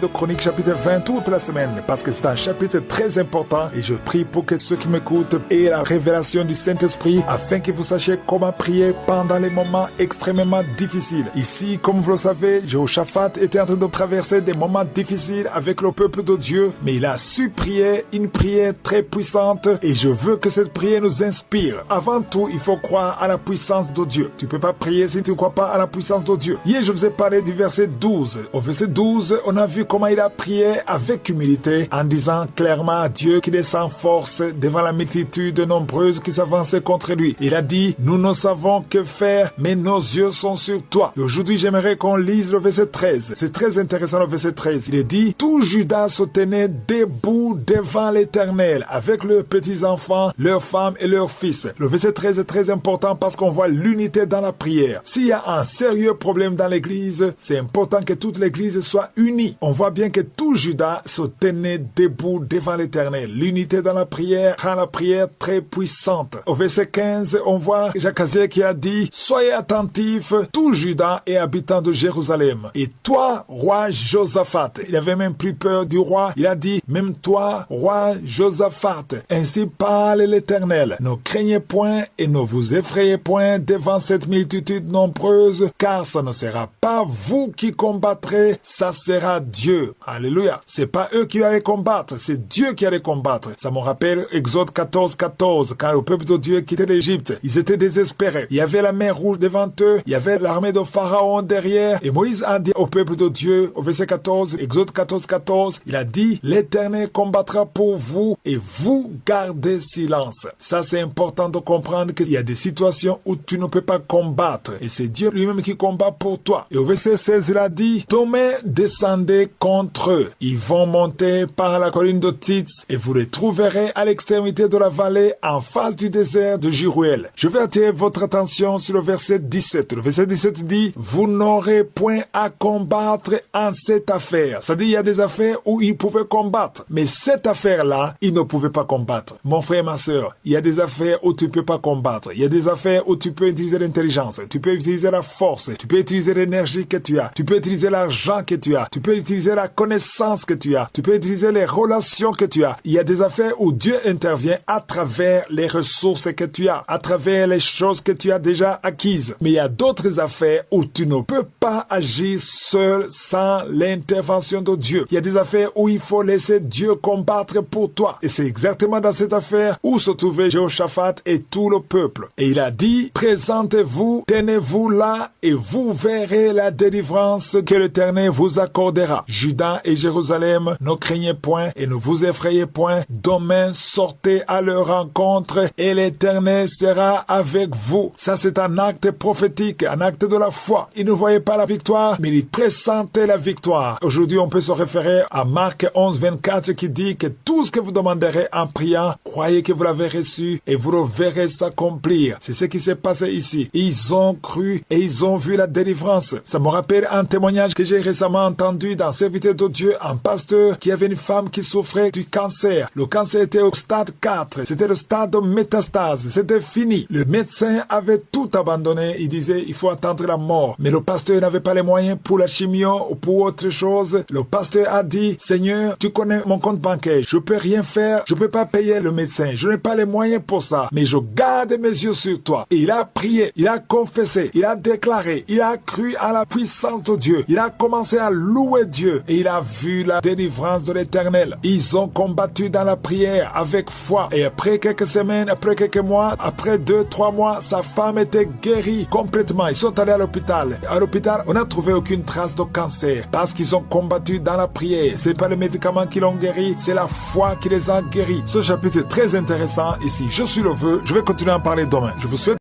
de Chroniques chapitre 20 toute la semaine parce que c'est un chapitre très important et je prie pour que ceux qui m'écoutent aient la révélation du Saint-Esprit afin que vous sachiez comment prier pendant les moments extrêmement difficiles. Ici, comme vous le savez, Jéhoshaphat était en train de traverser des moments difficiles avec le peuple de Dieu, mais il a su prier une prière très puissante et je veux que cette prière nous inspire. Avant tout, il faut croire à la puissance de Dieu. Tu ne peux pas prier si tu ne crois pas à la puissance de Dieu. Hier, je vous ai parlé du verset 12. Au verset 12, on a vu comment il a prié avec humilité en disant clairement à Dieu qu'il est sans force devant la multitude nombreuse qui s'avançait contre lui. Il a dit, nous ne savons que faire, mais nos yeux sont sur toi. Et aujourd'hui, j'aimerais qu'on lise le verset 13. C'est très intéressant le verset 13. Il est dit, tout Judas se tenait debout devant l'Éternel avec leurs petits-enfants, leurs femmes et leurs fils. Le verset 13 est très important parce qu'on voit l'unité dans la prière. S'il y a un sérieux problème dans l'église, c'est important que toute l'église soit unie. On voit bien que tout Judas se tenait debout devant l'Éternel. L'unité dans la prière rend la prière très puissante. Au verset 15, on voit Jacaziel qui a dit, soyez attentifs, tout Judas et habitants de Jérusalem. Et toi, roi Josaphat. Il avait même plus peur du roi. Il a dit, même toi, roi Josaphat. Ainsi parle l'Éternel. Ne craignez point et ne vous effrayez point devant cette multitude nombreuse, car ce ne sera pas vous qui combattrez, ça sera Dieu. Alléluia. C'est pas eux qui allaient combattre, c'est Dieu qui allait combattre. Ça me rappelle Exode 14, 14, quand le peuple de Dieu quittait l'Égypte. Ils étaient désespérés. Il y avait la mer rouge devant eux, il y avait l'armée de Pharaon derrière, et Moïse a dit au peuple de Dieu, au verset 14, Exode 14, 14, il a dit, l'Éternel combattra pour vous et vous gardez silence. Ça, c'est important de comprendre qu'il y a des situations où tu ne peux pas combattre, et c'est Dieu lui-même qui combat pour toi. Et au verset 16, il a dit, demain, descendez contre eux. Ils vont monter par la colline de Tits et vous les trouverez à l'extrémité de la vallée en face du désert de Jirouel. Je vais attirer votre attention sur le verset 17. Le verset 17 dit, vous n'aurez point à combattre en cette affaire. Ça dit, il y a des affaires où ils pouvaient combattre, mais cette affaire-là, ils ne pouvaient pas combattre. Mon frère, ma sœur, il y a des affaires où tu ne peux pas combattre. Il y a des affaires où tu peux utiliser l'intelligence, tu peux utiliser la force, tu peux utiliser l'énergie que tu as, tu peux utiliser l'argent que tu as, tu peux utiliser la connaissance que tu as, tu peux utiliser les relations que tu as. Il y a des affaires où Dieu intervient à travers les ressources que tu as, à travers les choses que tu as déjà acquises. Mais il y a d'autres affaires où tu ne peux pas agir seul sans l'intervention de Dieu. Il y a des affaires où il faut laisser Dieu combattre pour toi. Et c'est exactement dans cette affaire où se trouvait Jéhoshaphat et tout le peuple. Et il a dit, présentez-vous, tenez-vous là et vous verrez la délivrance que l'Éternel vous accordera. Juda et Jérusalem, ne craignez point et ne vous effrayez point. Demain, sortez à leur rencontre et l'Éternel sera avec vous. Ça, c'est un acte prophétique, un acte de la foi. Ils ne voyaient pas la victoire, mais ils pressentaient la victoire. Aujourd'hui, on peut se référer à Marc 11, 24 qui dit que tout ce que vous demanderez en priant, croyez que vous l'avez reçu et vous le verrez s'accomplir. C'est ce qui s'est passé ici. Ils ont cru et ils ont vu la délivrance. Ça me rappelle un témoignage que j'ai récemment entendu d'un serviteur de Dieu, un pasteur qui avait une femme qui souffrait du cancer. Le cancer était au stade 4. C'était le stade de métastase. C'était fini. Le médecin avait tout abandonné. Il disait, il faut attendre la mort. Mais le pasteur n'avait pas les moyens pour la chimio ou pour autre chose. Le pasteur a dit, Seigneur, tu connais mon compte bancaire. Je peux rien faire. Je peux pas payer le médecin. Je n'ai pas les moyens pour ça. Mais je garde mes yeux sur toi. Et il a prié. Il a confessé. Il a déclaré. Il a cru à la puissance de Dieu. Il a commencé à louer Dieu. Et il a vu la délivrance de l'Éternel. Ils ont combattu dans la prière avec foi. Et après quelques semaines, après quelques mois, après 2-3 mois, sa femme était guérie complètement. Ils sont allés à l'hôpital. À l'hôpital, on n'a trouvé aucune trace de cancer parce qu'ils ont combattu dans la prière. C'est pas les médicaments qui l'ont guéri, c'est la foi qui les a guéris. Ce chapitre est très intéressant. Et si je suis le vœu, je vais continuer à en parler demain. Je vous souhaite